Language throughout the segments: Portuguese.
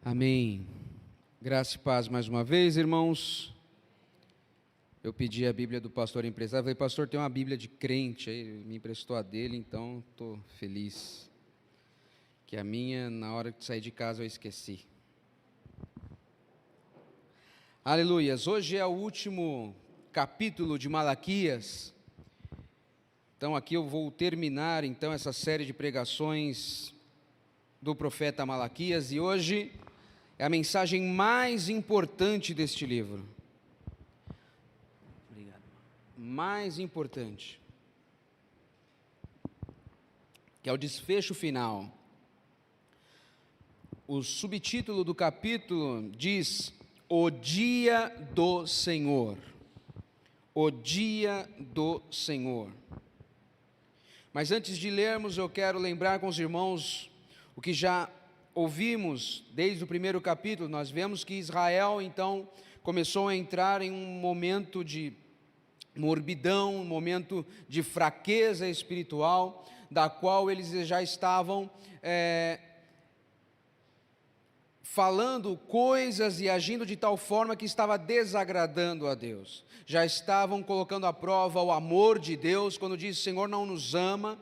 Amém. Graça e paz mais uma vez, irmãos. Eu pedi a Bíblia do pastor empresário, falei, pastor, tem uma Bíblia de crente aí, ele me emprestou a dele, então estou feliz. Que a minha, na hora de sair de casa, eu esqueci. Aleluias. Hoje é o último capítulo de Malaquias. Então aqui eu vou terminar então essa série de pregações do profeta Malaquias, e hoje é a mensagem mais importante deste livro. Obrigado. Mais importante, que é o desfecho final. O subtítulo do capítulo diz: O dia do Senhor. O dia do Senhor. Mas antes de lermos, eu quero lembrar com os irmãos o que já ouvimos desde o primeiro capítulo. Nós vemos que Israel então começou a entrar em um momento de morbidão, um momento de fraqueza espiritual, da qual eles já estavam falando coisas e agindo de tal forma que estava desagradando a Deus. Já estavam colocando à prova o amor de Deus, quando diz: o Senhor não nos ama.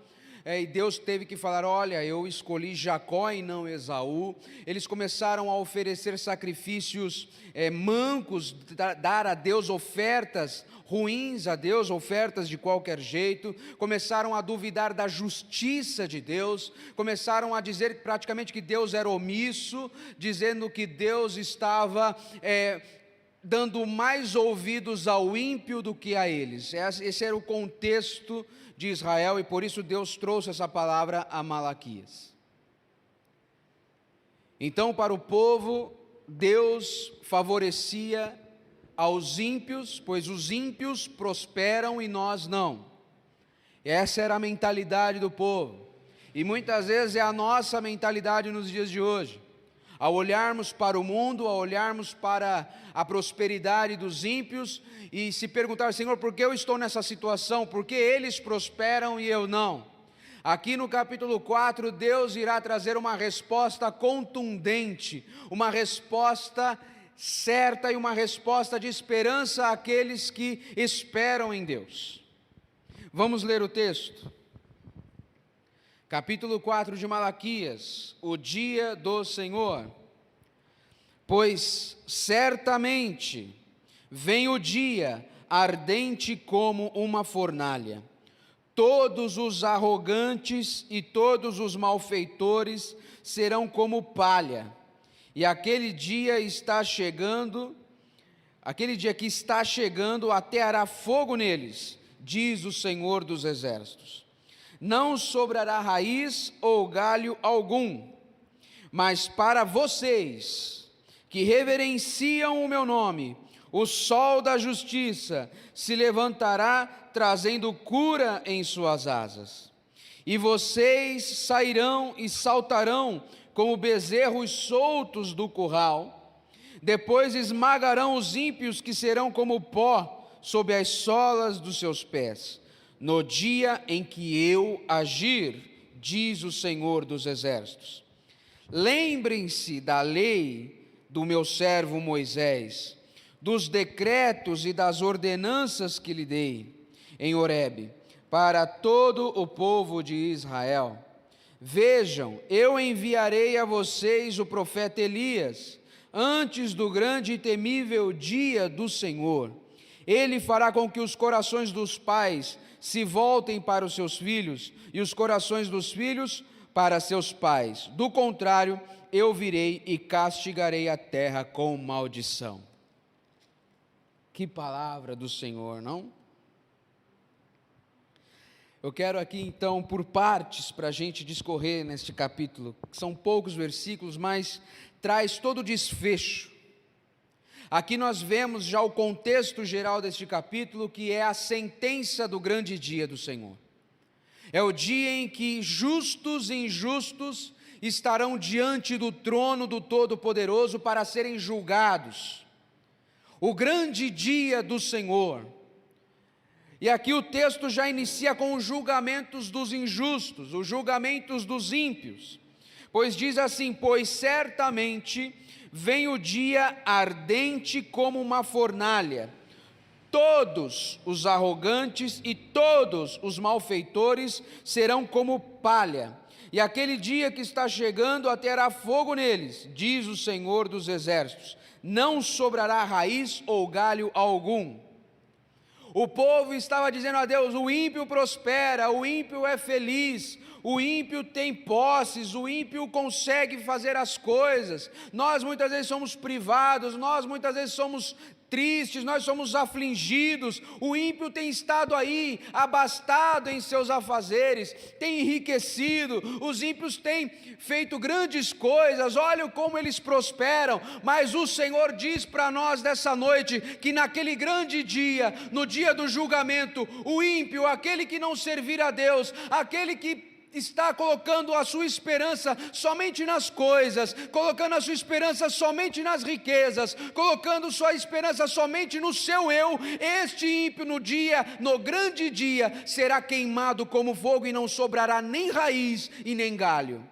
E Deus teve que falar: olha, eu escolhi Jacó e não Esaú. Eles começaram a oferecer sacrifícios mancos, dar a Deus ofertas ruins a Deus, ofertas de qualquer jeito. Começaram a duvidar da justiça de Deus, começaram a dizer praticamente que Deus era omisso, dizendo que Deus estava dando mais ouvidos ao ímpio do que a eles. Esse era o contexto de Israel, e por isso Deus trouxe essa palavra a Malaquias. Então, para o povo, Deus favorecia aos ímpios, pois os ímpios prosperam e nós não. Essa era a mentalidade do povo, e muitas vezes é a nossa mentalidade nos dias de hoje. Ao olharmos para o mundo, ao olharmos para a prosperidade dos ímpios e se perguntar: Senhor, por que eu estou nessa situação? Por que eles prosperam e eu não? Aqui no capítulo 4, Deus irá trazer uma resposta contundente, uma resposta certa e uma resposta de esperança àqueles que esperam em Deus. Vamos ler o texto. Capítulo 4 de Malaquias, o dia do Senhor. Pois certamente vem o dia ardente como uma fornalha. Todos os arrogantes e todos os malfeitores serão como palha. E aquele dia que está chegando, ateará fogo neles, diz o Senhor dos Exércitos. Não sobrará raiz ou galho algum, mas para vocês que reverenciam o meu nome, o sol da justiça se levantará, trazendo cura em suas asas. E vocês sairão e saltarão como bezerros soltos do curral. Depois esmagarão os ímpios, que serão como pó sob as solas dos seus pés. No dia em que eu agir, diz o Senhor dos Exércitos. Lembrem-se da lei do meu servo Moisés, dos decretos e das ordenanças que lhe dei em Horebe, para todo o povo de Israel. Vejam, eu enviarei a vocês o profeta Elias, antes do grande e temível dia do Senhor. Ele fará com que os corações dos pais se voltem para os seus filhos, e os corações dos filhos para seus pais. Do contrário, eu virei e castigarei a terra com maldição. Que palavra do Senhor, não? Eu quero aqui então, por partes, para a gente discorrer neste capítulo. São poucos versículos, mas traz todo o desfecho. Aqui nós vemos já o contexto geral deste capítulo, que é a sentença do grande dia do Senhor. É o dia em que justos e injustos estarão diante do trono do Todo-Poderoso para serem julgados. O grande dia do Senhor. E aqui o texto já inicia com os julgamentos dos injustos, os julgamentos dos ímpios. Pois diz assim: pois certamente vem o dia ardente como uma fornalha, todos os arrogantes e todos os malfeitores serão como palha, e aquele dia que está chegando ateará fogo neles, diz o Senhor dos Exércitos, não sobrará raiz ou galho algum. O povo estava dizendo a Deus: o ímpio prospera, o ímpio é feliz, o ímpio tem posses, o ímpio consegue fazer as coisas. Nós muitas vezes somos privados, nós muitas vezes somos tristes, nós somos afligidos. O ímpio tem estado aí abastado em seus afazeres, tem enriquecido, os ímpios têm feito grandes coisas, olha como eles prosperam. Mas o Senhor diz para nós dessa noite, que naquele grande dia, no dia do julgamento, o ímpio, aquele que não servir a Deus, aquele que está colocando a sua esperança somente nas coisas, colocando a sua esperança somente nas riquezas, colocando sua esperança somente no seu eu, este ímpio no grande dia, será queimado como fogo e não sobrará nem raiz e nem galho.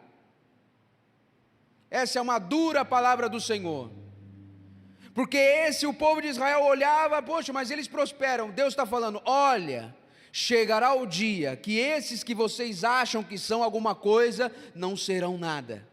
Essa é uma dura palavra do Senhor, porque o povo de Israel olhava: poxa, mas eles prosperam. Deus está falando: olha, chegará o dia que esses que vocês acham que são alguma coisa, não serão nada,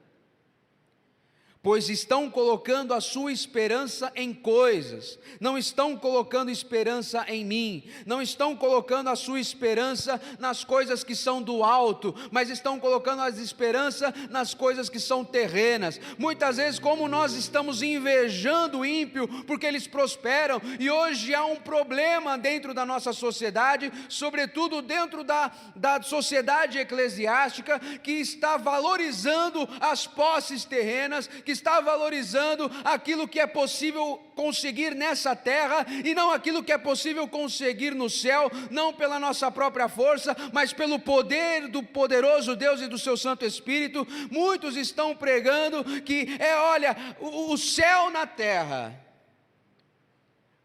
pois estão colocando a sua esperança em coisas, não estão colocando esperança em mim, não estão colocando a sua esperança nas coisas que são do alto, mas estão colocando a esperança nas coisas que são terrenas. Muitas vezes, como nós estamos invejando o ímpio porque eles prosperam, e hoje há um problema dentro da nossa sociedade, sobretudo dentro da sociedade eclesiástica, que está valorizando as posses terrenas, que está valorizando aquilo que é possível conseguir nessa terra, e não aquilo que é possível conseguir no céu, não pela nossa própria força, mas pelo poder do poderoso Deus e do seu Santo Espírito. Muitos estão pregando que olha, o céu na terra,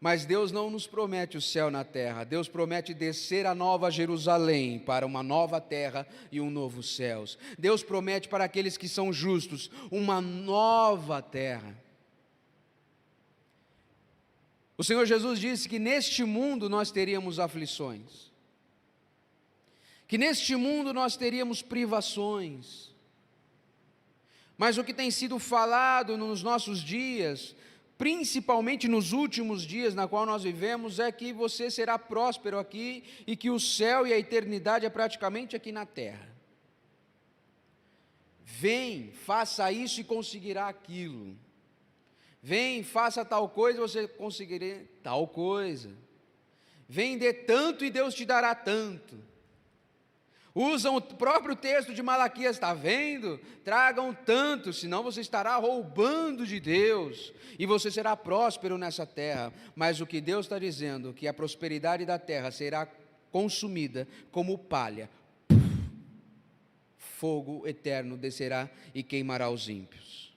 mas Deus não nos promete o céu na terra. Deus promete descer a nova Jerusalém para uma nova terra e um novo céu. Deus promete para aqueles que são justos uma nova terra. O Senhor Jesus disse que neste mundo nós teríamos aflições, que neste mundo nós teríamos privações, mas o que tem sido falado nos nossos dias, principalmente nos últimos dias na qual nós vivemos, é que você será próspero aqui, e que o céu e a eternidade é praticamente aqui na terra. Vem, faça isso e conseguirá aquilo. Vem, faça tal coisa e você conseguirá tal coisa. Vem, dê tanto e Deus te dará tanto. Usam o próprio texto de Malaquias: está vendo? Tragam tanto, senão você estará roubando de Deus, e você será próspero nessa terra. Mas o que Deus está dizendo, que a prosperidade da terra será consumida como palha, fogo eterno descerá e queimará os ímpios.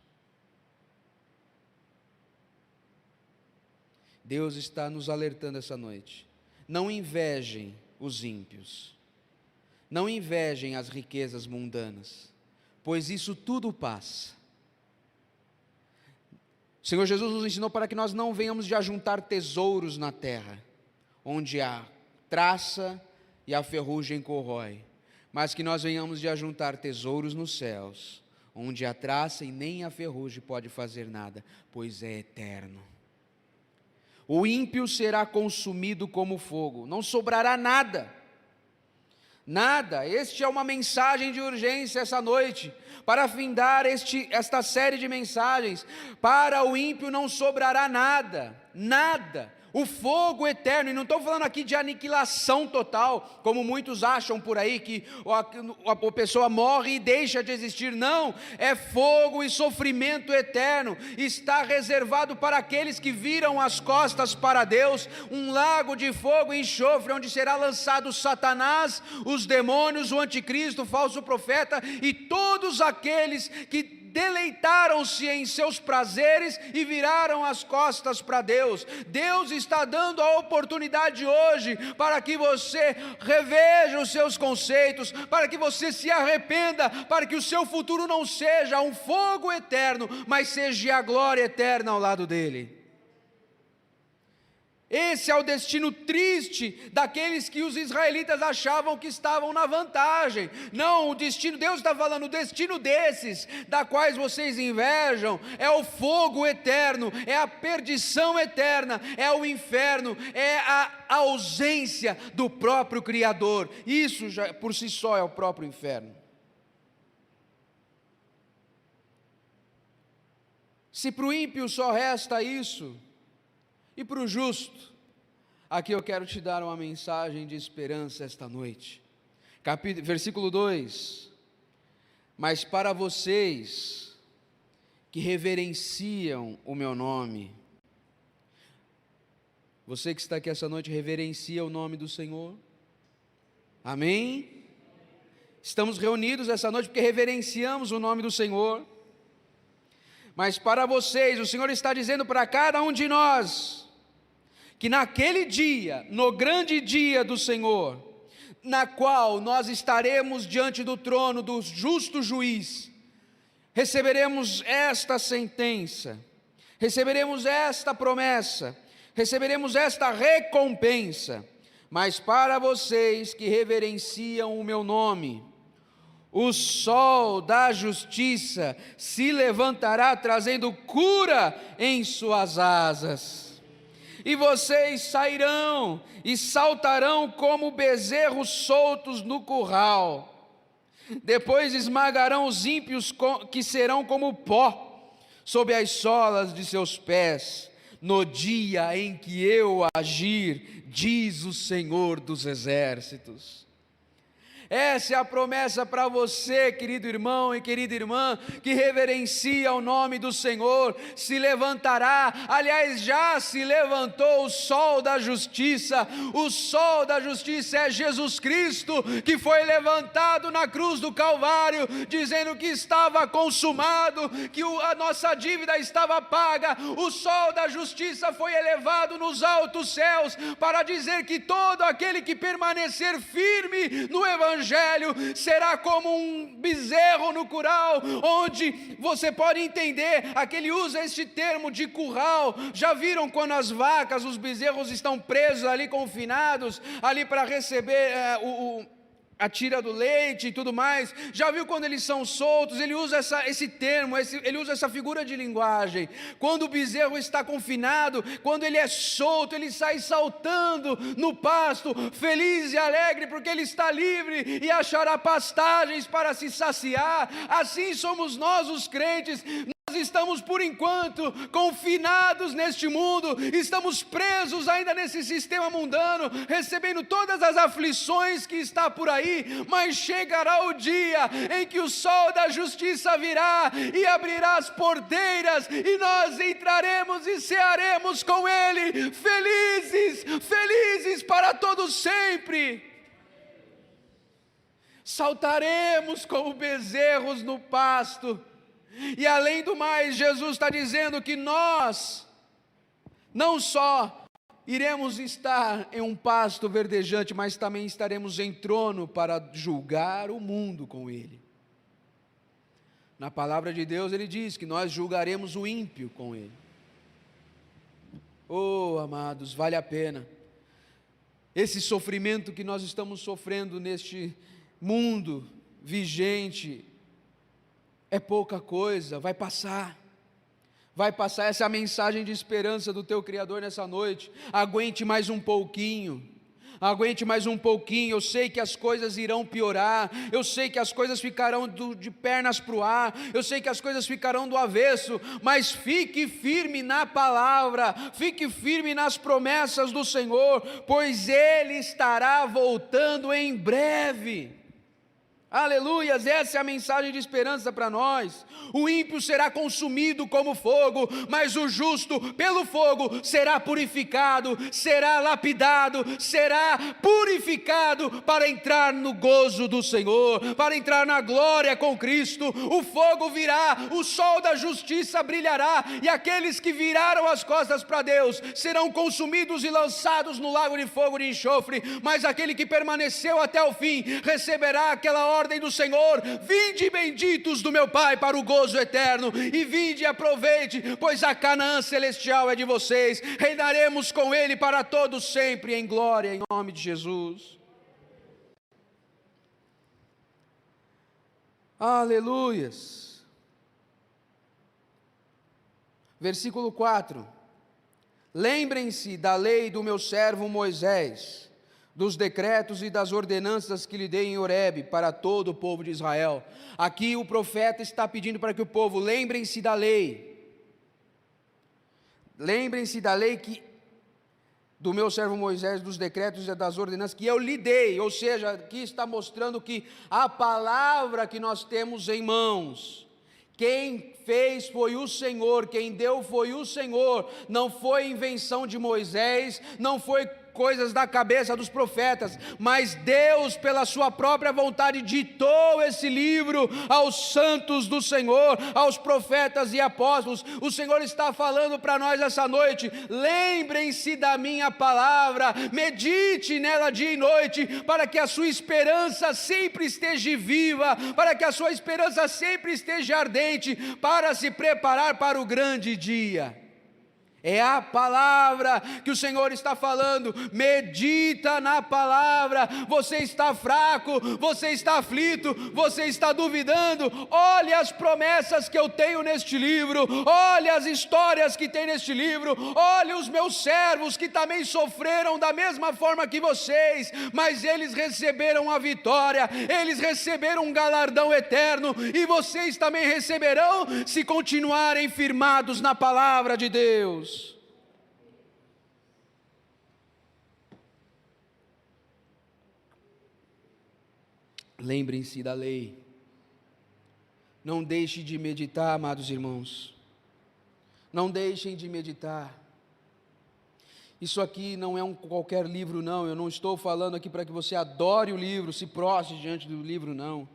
Deus está nos alertando essa noite: não invejem os ímpios, não invejem as riquezas mundanas, pois isso tudo passa. O Senhor Jesus nos ensinou para que nós não venhamos de ajuntar tesouros na terra, onde a traça e a ferrugem corrói, mas que nós venhamos de ajuntar tesouros nos céus, onde a traça e nem a ferrugem pode fazer nada, pois é eterno. O ímpio será consumido como fogo, não sobrará nada. Nada. Esta é uma mensagem de urgência essa noite, para findar esta série de mensagens. Para o ímpio não sobrará nada, nada. O fogo eterno, e não estou falando aqui de aniquilação total, como muitos acham por aí, que a pessoa morre e deixa de existir. Não, é fogo e sofrimento eterno, está reservado para aqueles que viram as costas para Deus, um lago de fogo e enxofre, onde será lançado Satanás, os demônios, o anticristo, o falso profeta, e todos aqueles que deleitaram-se em seus prazeres e viraram as costas para Deus. Deus está dando a oportunidade hoje para que você reveja os seus conceitos, para que você se arrependa, para que o seu futuro não seja um fogo eterno, mas seja a glória eterna ao lado dele. Esse é o destino triste daqueles que os israelitas achavam que estavam na vantagem. Não, o destino, Deus está falando, o destino desses, da quais vocês invejam, é o fogo eterno, é a perdição eterna, é o inferno, é a ausência do próprio Criador. Isso já por si só é o próprio inferno. Se para o ímpio só resta isso, e para o justo, aqui eu quero te dar uma mensagem de esperança esta noite. Versículo 2: mas para vocês que reverenciam o meu nome, você que está aqui essa noite, reverencia o nome do Senhor? Amém? Estamos reunidos essa noite porque reverenciamos o nome do Senhor. Mas para vocês, o Senhor está dizendo para cada um de nós, que naquele dia, no grande dia do Senhor, na qual nós estaremos diante do trono do justo juiz, receberemos esta sentença, receberemos esta promessa, receberemos esta recompensa. Mas para vocês que reverenciam o meu nome, o sol da justiça se levantará trazendo cura em suas asas, e vocês sairão e saltarão como bezerros soltos no curral. Depois esmagarão os ímpios, que serão como pó sob as solas de seus pés, no dia em que eu agir, diz o Senhor dos Exércitos. Essa é a promessa para você, querido irmão e querida irmã, que reverencia o nome do Senhor. Se levantará, aliás, já se levantou o sol da justiça. O sol da justiça é Jesus Cristo, que foi levantado na cruz do Calvário, dizendo que estava consumado, que a nossa dívida estava paga. O sol da justiça foi elevado nos altos céus, para dizer que todo aquele que permanecer firme no Evangelho será como um bezerro no curral, onde você pode entender, aquele usa este termo de curral. Já viram quando as vacas, os bezerros estão presos ali, confinados, ali para receber a tira do leite e tudo mais? Já viu quando eles são soltos? Ele usa esse termo, ele usa essa figura de linguagem. Quando o bezerro está confinado, quando ele é solto, ele sai saltando no pasto, feliz e alegre, porque ele está livre e achará pastagens para se saciar. Assim somos nós, os crentes. Nós estamos por enquanto confinados neste mundo, estamos presos ainda nesse sistema mundano, recebendo todas as aflições que está por aí, mas chegará o dia em que o sol da justiça virá e abrirá as porteiras, e nós entraremos e cearemos com ele, felizes, felizes para todos sempre. Saltaremos como bezerros no pasto. E além do mais, Jesus está dizendo que nós não só iremos estar em um pasto verdejante, mas também estaremos em trono para julgar o mundo com Ele. Na palavra de Deus ele diz que nós julgaremos o ímpio com Ele. Oh, amados, vale a pena. Esse sofrimento que nós estamos sofrendo neste mundo vigente é pouca coisa, vai passar, essa é a mensagem de esperança do teu Criador nessa noite. Aguente mais um pouquinho, eu sei que as coisas irão piorar, eu sei que as coisas ficarão de pernas para o ar, eu sei que as coisas ficarão do avesso, mas fique firme na palavra, fique firme nas promessas do Senhor, pois Ele estará voltando em breve. Aleluias, essa é a mensagem de esperança para nós. O ímpio será consumido como fogo, mas o justo pelo fogo será purificado, será lapidado, será purificado para entrar no gozo do Senhor, para entrar na glória com Cristo. O fogo virá, o sol da justiça brilhará, e aqueles que viraram as costas para Deus serão consumidos e lançados no lago de fogo de enxofre, mas aquele que permaneceu até o fim receberá aquela ordem do Senhor: vinde benditos do meu Pai para o gozo eterno, e vinde e aproveite, pois a Canaã celestial é de vocês, reinaremos com Ele para todos sempre em glória, em nome de Jesus. Aleluias. Versículo 4: lembrem-se da lei do meu servo Moisés, dos decretos e das ordenanças que lhe dei em Horebe para todo o povo de Israel. Aqui o profeta está pedindo para que o povo lembrem-se da lei. Lembrem-se da lei do meu servo Moisés, dos decretos e das ordenanças que eu lhe dei. Ou seja, aqui está mostrando que a palavra que nós temos em mãos, quem fez foi o Senhor, quem deu foi o Senhor, não foi invenção de Moisés, não foi coisas da cabeça dos profetas, mas Deus, pela sua própria vontade, ditou esse livro aos santos do Senhor, aos profetas e apóstolos. O Senhor está falando para nós essa noite: lembrem-se da minha palavra, medite nela dia e noite, para que a sua esperança sempre esteja viva, para que a sua esperança sempre esteja ardente, para se preparar para o grande dia. É a palavra que o Senhor está falando. Medita na palavra. Você está fraco, você está aflito, você está duvidando. Olhe as promessas que eu tenho neste livro, olhe as histórias que tem neste livro, olhe os meus servos que também sofreram da mesma forma que vocês, mas eles receberam a vitória, eles receberam um galardão eterno, e vocês também receberão se continuarem firmados na palavra de Deus. Lembrem-se da lei. Não deixe de meditar, amados irmãos. Não deixem de meditar. Isso aqui não é qualquer livro, não. Eu não estou falando aqui para que você adore o livro, se prostre diante do livro, não.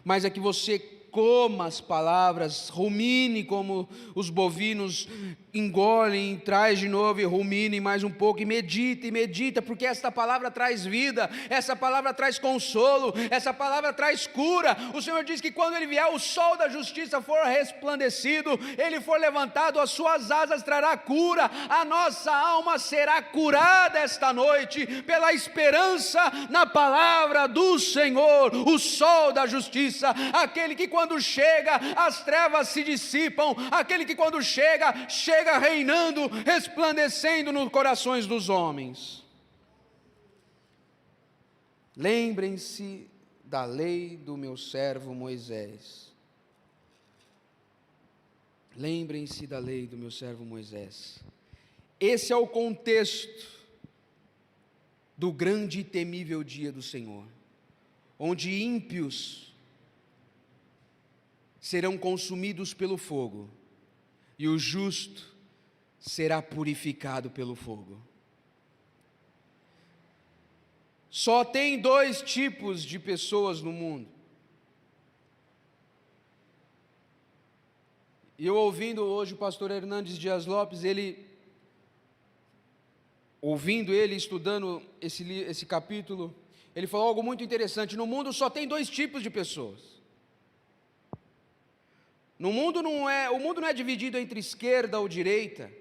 Mas é que você coma as palavras, rumine como os bovinos engolem, traz de novo e rumine mais um pouco, e medita, porque esta palavra traz vida, essa palavra traz consolo, essa palavra traz cura. O Senhor diz que quando Ele vier, o sol da justiça for resplandecido, Ele for levantado, as suas asas trará cura. A nossa alma será curada esta noite, pela esperança na palavra do Senhor, o sol da justiça, aquele que quando chega, as trevas se dissipam, aquele que quando chega reinando, resplandecendo nos corações dos homens. Lembrem-se da lei do meu servo Moisés. Lembrem-se da lei do meu servo Moisés. Esse é o contexto do grande e temível dia do Senhor, onde ímpios serão consumidos pelo fogo, e o justo será purificado pelo fogo. Só tem dois tipos de pessoas no mundo. E eu ouvindo hoje o pastor Hernandes Dias Lopes, ouvindo ele, estudando esse capítulo, ele falou algo muito interessante. No mundo só tem dois tipos de pessoas. O mundo não é dividido entre esquerda ou direita.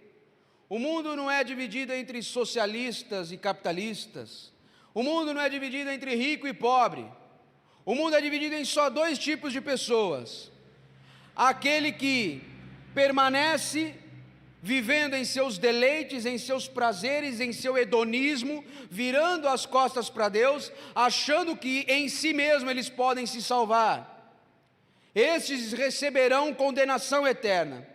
O mundo não é dividido entre socialistas e capitalistas. O mundo não é dividido entre rico e pobre. O mundo é dividido em só dois tipos de pessoas: aquele que permanece vivendo em seus deleites, em seus prazeres, em seu hedonismo, virando as costas para Deus, achando que em si mesmo eles podem se salvar. Estes receberão condenação eterna.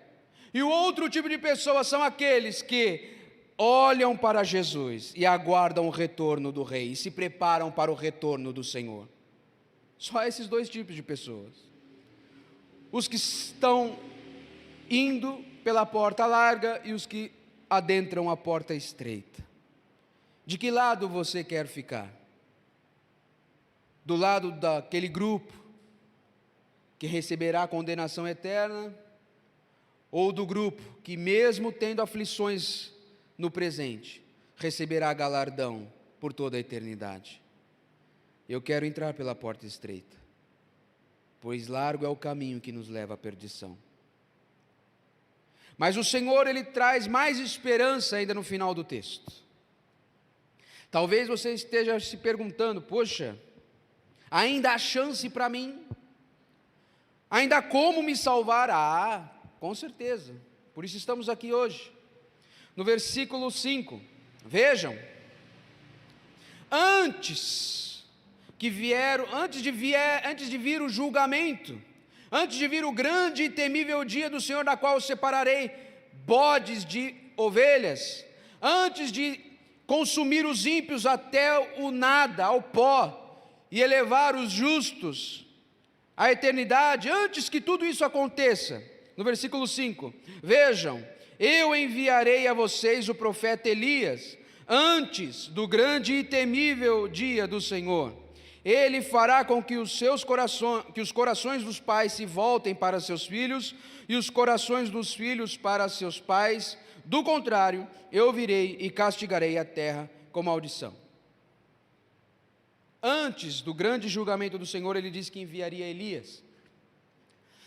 E o outro tipo de pessoas são aqueles que olham para Jesus e aguardam o retorno do Rei, e se preparam para o retorno do Senhor. Só esses dois tipos de pessoas: os que estão indo pela porta larga e os que adentram a porta estreita. De que lado você quer ficar? Do lado daquele grupo que receberá a condenação eterna, ou do grupo que, mesmo tendo aflições no presente, receberá galardão por toda a eternidade? Eu quero entrar pela porta estreita, pois largo é o caminho que nos leva à perdição. Mas o Senhor, Ele traz mais esperança ainda no final do texto. Talvez você esteja se perguntando: poxa, ainda há chance para mim? Ainda há como me salvar? Ah, com certeza, por isso estamos aqui hoje. No versículo 5, vejam: antes de vir o julgamento, antes de vir o grande e temível dia do Senhor, da qual separarei bodes de ovelhas, antes de consumir os ímpios até o nada, ao pó, e elevar os justos à eternidade, antes que tudo isso aconteça, no versículo 5, vejam: eu enviarei a vocês o profeta Elias, antes do grande e temível dia do Senhor. Ele fará com que os corações dos pais se voltem para seus filhos, e os corações dos filhos para seus pais. Do contrário, eu virei e castigarei a terra com maldição. Antes do grande julgamento do Senhor, Ele disse que enviaria Elias.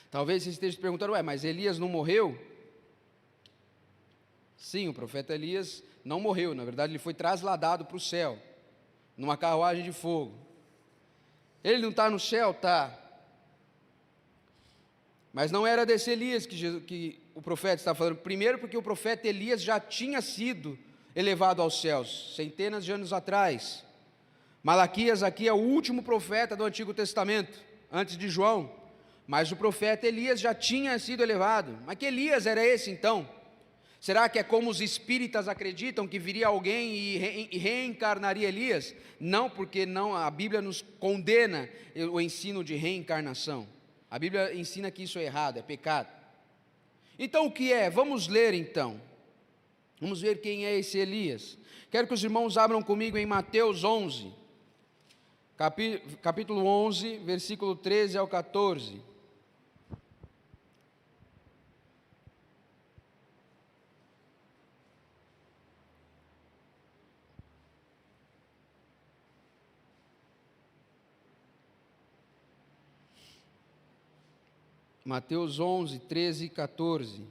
Talvez você esteja se perguntando: mas Elias não morreu? Sim, o profeta Elias não morreu. Na verdade, ele foi trasladado para o céu, numa carruagem de fogo. Ele não está no céu? Está. Mas não era desse Elias que o profeta está falando. Primeiro, porque o profeta Elias já tinha sido elevado aos céus, centenas de anos atrás. Malaquias aqui é o último profeta do Antigo Testamento, antes de João. Mas o profeta Elias já tinha sido elevado. Mas que Elias era esse então? Será que é como os espíritas acreditam, que viria alguém e reencarnaria Elias? Não, porque não, a Bíblia nos condena o ensino de reencarnação. A Bíblia ensina que isso é errado, é pecado. Então o que é? Vamos ler então. Vamos ver quem é esse Elias. Quero que os irmãos abram comigo em Mateus 11. Capítulo 11, versículo 13 ao 14. Mateus 11, 13 e 14.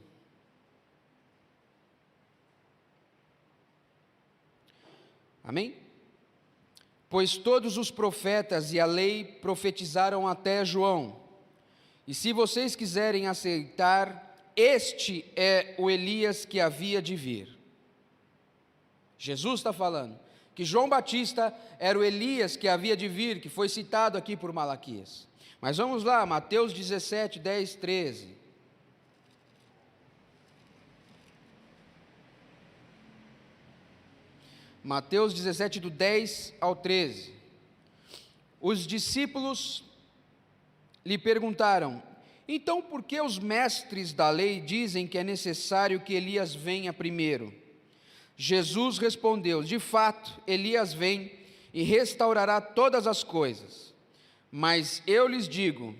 Amém? Pois todos os profetas e a lei profetizaram até João. E se vocês quiserem aceitar, este é o Elias que havia de vir. Jesus está falando que João Batista era o Elias que havia de vir, que foi citado aqui por Malaquias. Mas vamos lá, Mateus 17, 10, 13. Mateus 17, do 10 ao 13. Os discípulos lhe perguntaram: então por que os mestres da lei dizem que é necessário que Elias venha primeiro? Jesus respondeu: de fato, Elias vem e restaurará todas as coisas. Mas eu lhes digo,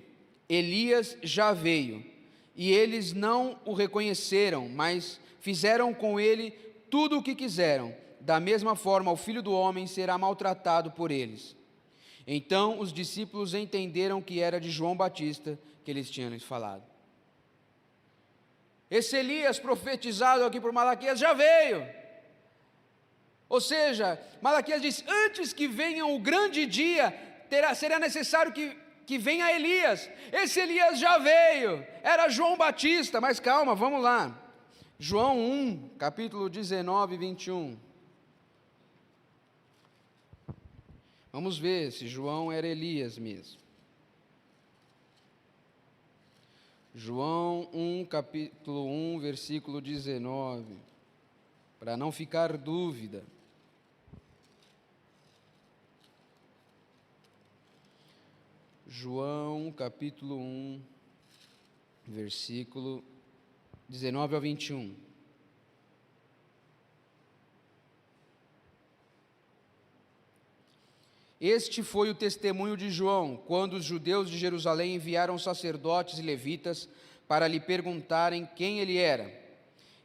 Elias já veio, e eles não o reconheceram, mas fizeram com ele tudo o que quiseram. Da mesma forma, o Filho do Homem será maltratado por eles. Então os discípulos entenderam que era de João Batista que eles tinham lhes falado. Esse Elias profetizado aqui por Malaquias já veio. Ou seja, Malaquias diz: antes que venha o grande dia, será necessário que venha Elias. Esse Elias já veio, era João Batista. Mas calma, vamos lá. João 1, capítulo 19 e 21. Vamos ver se João era Elias mesmo. João 1, capítulo 1, versículo 19. Para não ficar dúvida. João capítulo 1, versículo 19 ao 21. Este foi o testemunho de João, quando os judeus de Jerusalém enviaram sacerdotes e levitas para lhe perguntarem quem ele era.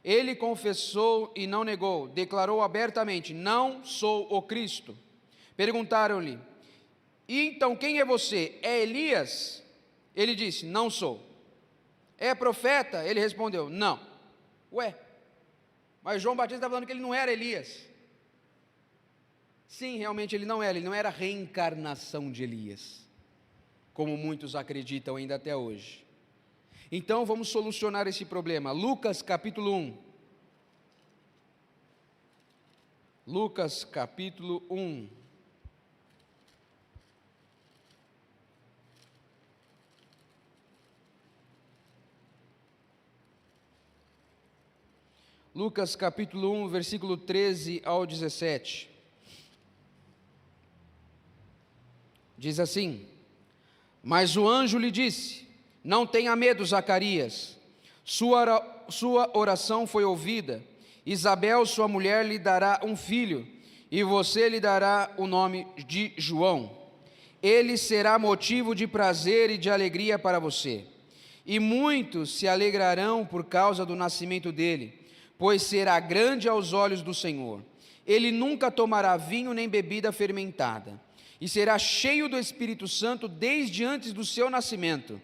Ele confessou e não negou, declarou abertamente: não sou o Cristo. Perguntaram-lhe: e então quem é você? É Elias? Ele disse: não sou. É profeta? Ele respondeu: não. Ué, mas João Batista está falando que ele não era Elias. Sim, realmente ele não era a reencarnação de Elias, como muitos acreditam ainda até hoje. Então vamos solucionar esse problema. Lucas capítulo 1. Lucas capítulo 1. Lucas capítulo 1, versículo 13 ao 17. Diz assim: mas o anjo lhe disse: não tenha medo, Zacarias, sua oração foi ouvida. Isabel, sua mulher, lhe dará um filho, e você lhe dará o nome de João. Ele será motivo de prazer e de alegria para você, e muitos se alegrarão por causa do nascimento dele, pois será grande aos olhos do Senhor. Ele nunca tomará vinho nem bebida fermentada, e será cheio do Espírito Santo desde antes do seu nascimento.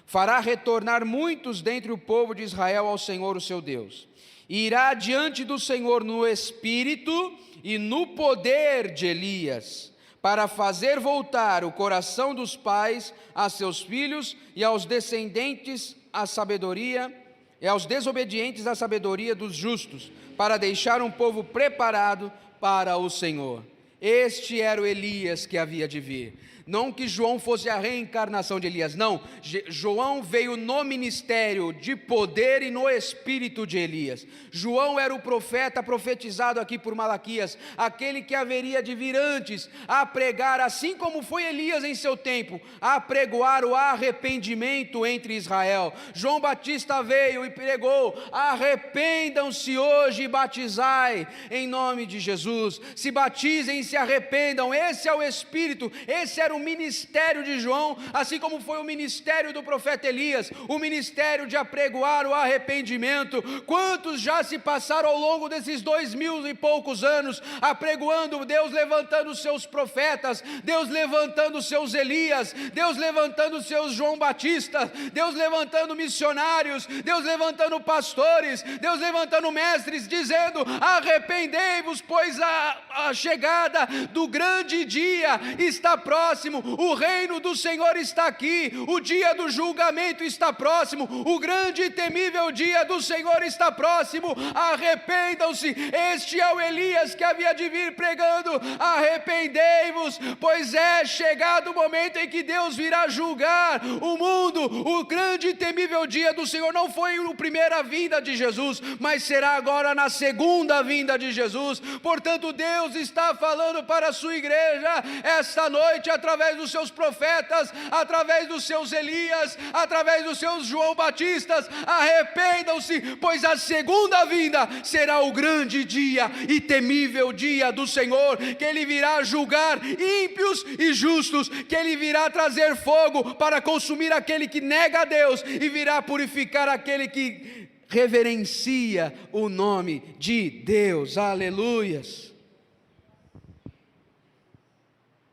Fará retornar muitos dentre o povo de Israel ao Senhor, o seu Deus. E irá diante do Senhor no espírito e no poder de Elias, para fazer voltar o coração dos pais a seus filhos e aos descendentes a sabedoria, e aos desobedientes a sabedoria dos justos, para deixar um povo preparado para o Senhor. Este era o Elias que havia de vir. Não que João fosse a reencarnação de Elias, não. João veio no ministério de poder e no espírito de Elias. João era o profeta profetizado aqui por Malaquias, aquele que haveria de vir antes a pregar, assim como foi Elias em seu tempo, a pregoar o arrependimento entre Israel. João Batista veio e pregou: arrependam-se hoje e batizai em nome de Jesus. Se batizem e se arrependam. Esse é o espírito, esse era o ministério de João, assim como foi o ministério do profeta Elias, o ministério de apregoar o arrependimento. Quantos já se passaram ao longo desses 2000 e poucos anos apregoando, Deus levantando os seus profetas, Deus levantando os seus Elias, Deus levantando os seus João Batista, Deus levantando missionários, Deus levantando pastores, Deus levantando mestres, dizendo: arrependei-vos, pois a chegada do grande dia está próximo, o reino do Senhor está aqui, o dia do julgamento está próximo, o grande e temível dia do Senhor está próximo. Arrependam-se. Este é o Elias que havia de vir pregando: arrependei-vos, pois é chegado o momento em que Deus virá julgar o mundo. O grande e temível dia do Senhor não foi a primeira vinda de Jesus, mas será agora na segunda vinda de Jesus. Portanto, Deus está falando para a sua igreja esta noite, através dos seus profetas, através dos seus Elias, através dos seus João Batistas: arrependam-se, pois a segunda vinda será o grande dia e temível dia do Senhor, que Ele virá julgar ímpios e justos, que Ele virá trazer fogo para consumir aquele que nega a Deus, e virá purificar aquele que reverencia o nome de Deus. Aleluias.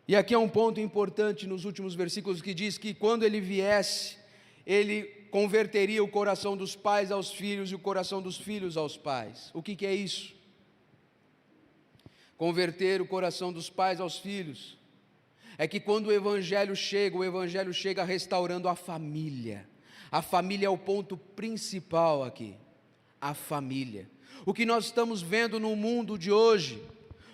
E aqui é um ponto importante nos últimos versículos, que diz que quando ele viesse, ele converteria o coração dos pais aos filhos e o coração dos filhos aos pais. O que é isso? Converter o coração dos pais aos filhos é que quando o Evangelho chega restaurando a família. A família é o ponto principal aqui, a família. O que nós estamos vendo no mundo de hoje,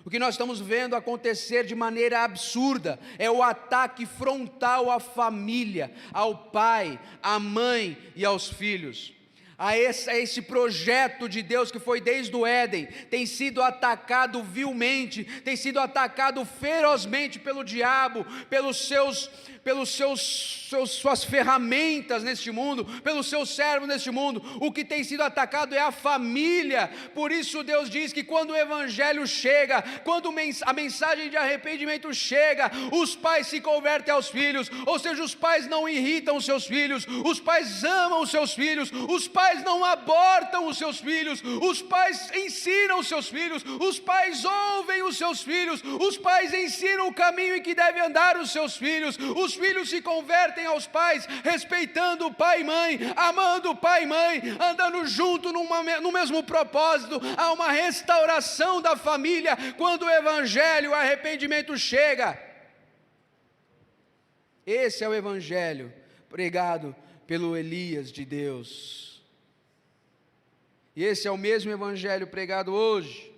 o que nós estamos vendo acontecer de maneira absurda, é o ataque frontal à família, ao pai, à mãe e aos filhos. A esse projeto de Deus que foi desde o Éden, tem sido atacado vilmente, tem sido atacado ferozmente pelo diabo, pelos seus pelos suas ferramentas neste mundo, pelos seus servos neste mundo. O que tem sido atacado é a família. Por isso Deus diz que quando o evangelho chega, quando a mensagem de arrependimento chega, os pais se convertem aos filhos, ou seja, os pais não irritam os seus filhos, os pais amam os seus filhos, os pais não abortam os seus filhos, os pais ensinam os seus filhos, os pais ouvem os seus filhos, os pais ensinam o caminho em que devem andar os seus filhos, os filhos se convertem aos pais, respeitando o pai e mãe, amando o pai e mãe, andando junto no mesmo propósito. Há uma restauração da família quando o evangelho, o arrependimento chega. Esse é o evangelho pregado pelo Elias de Deus, e esse é o mesmo evangelho pregado hoje.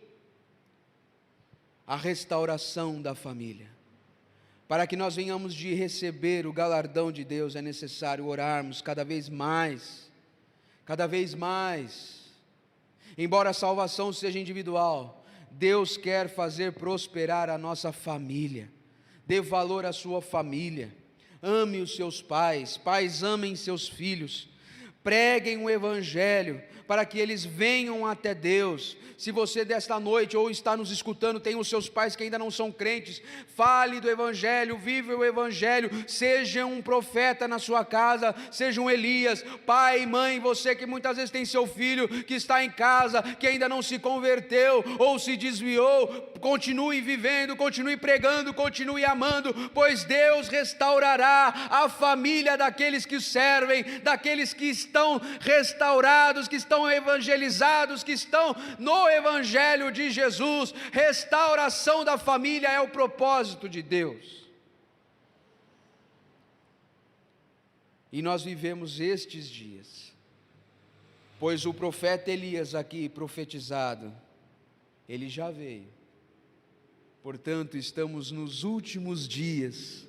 A restauração da família. Para que nós venhamos de receber o galardão de Deus, é necessário orarmos cada vez mais, cada vez mais. Embora a salvação seja individual, Deus quer fazer prosperar a nossa família. Dê valor à sua família, ame os seus pais, pais amem seus filhos, preguem o evangelho, para que eles venham até Deus. Se você desta noite ou está nos escutando, tem os seus pais que ainda não são crentes, fale do evangelho, vive o evangelho, seja um profeta na sua casa, seja um Elias, pai, mãe, você que muitas vezes tem seu filho que está em casa, que ainda não se converteu ou se desviou, continue vivendo, continue pregando, continue amando, pois Deus restaurará a família daqueles que servem, daqueles que estão restaurados, que estão evangelizados, que estão no evangelho de Jesus. Restauração da família é o propósito de Deus. E nós vivemos estes dias, pois o profeta Elias aqui profetizado, ele já veio. Portanto, estamos nos últimos dias.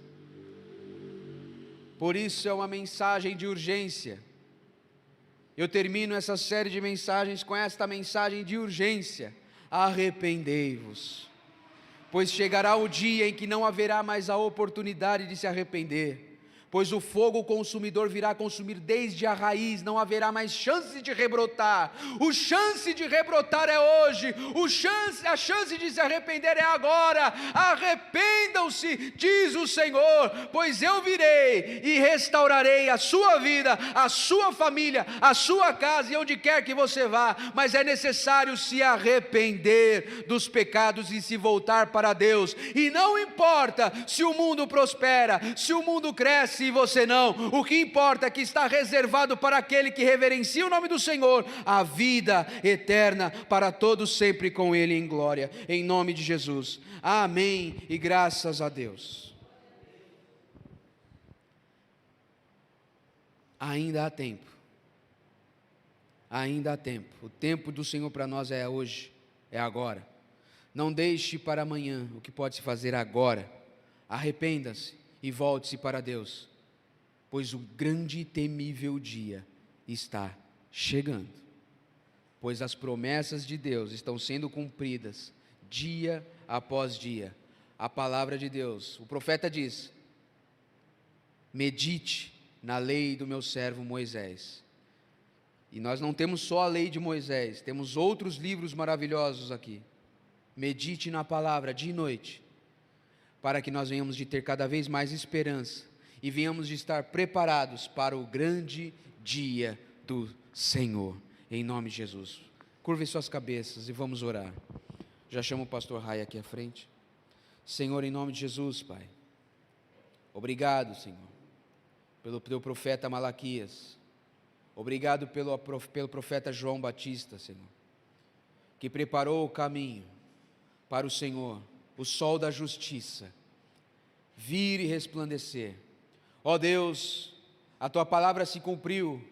Por isso é uma mensagem de urgência. Eu termino essa série de mensagens com esta mensagem de urgência: arrependei-vos, pois chegará o dia em que não haverá mais a oportunidade de se arrepender, pois o fogo consumidor virá consumir desde a raiz, não haverá mais chance de rebrotar. O chance de rebrotar é hoje, a chance de se arrepender é agora. Arrependam-se, diz o Senhor, pois eu virei e restaurarei a sua vida, a sua família, a sua casa e onde quer que você vá. Mas é necessário se arrepender dos pecados e se voltar para Deus. E não importa se o mundo prospera, se o mundo cresce e você não, o que importa é que está reservado para aquele que reverencia o nome do Senhor, a vida eterna para todos sempre com Ele em glória, em nome de Jesus, amém e graças a Deus. Ainda há tempo, ainda há tempo, o tempo do Senhor para nós é hoje, é agora. Não deixe para amanhã o que pode se fazer agora. Arrependa-se e volte-se para Deus, pois o grande e temível dia está chegando, pois as promessas de Deus estão sendo cumpridas dia após dia. A palavra de Deus, o profeta diz: medite na lei do meu servo Moisés. E nós não temos só a lei de Moisés, temos outros livros maravilhosos aqui. Medite na palavra dia e noite, para que nós venhamos de ter cada vez mais esperança e venhamos de estar preparados para o grande dia do Senhor, em nome de Jesus. Curve suas cabeças e vamos orar. Já chamo o pastor Rai aqui à frente. Senhor, em nome de Jesus, Pai, obrigado, Senhor, pelo teu profeta Malaquias, obrigado pelo profeta João Batista, Senhor, que preparou o caminho para o Senhor, o sol da justiça, vir e resplandecer. Ó Deus, a tua palavra se cumpriu,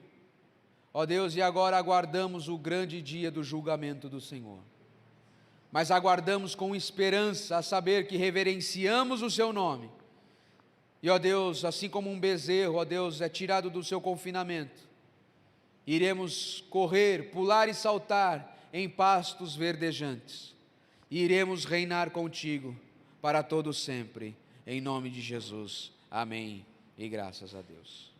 ó Deus, e agora aguardamos o grande dia do julgamento do Senhor, mas aguardamos com esperança a saber que reverenciamos o seu nome, e ó Deus, assim como um bezerro, ó Deus, é tirado do seu confinamento, iremos correr, pular e saltar em pastos verdejantes, e iremos reinar contigo para todo sempre, em nome de Jesus, amém E graças a Deus.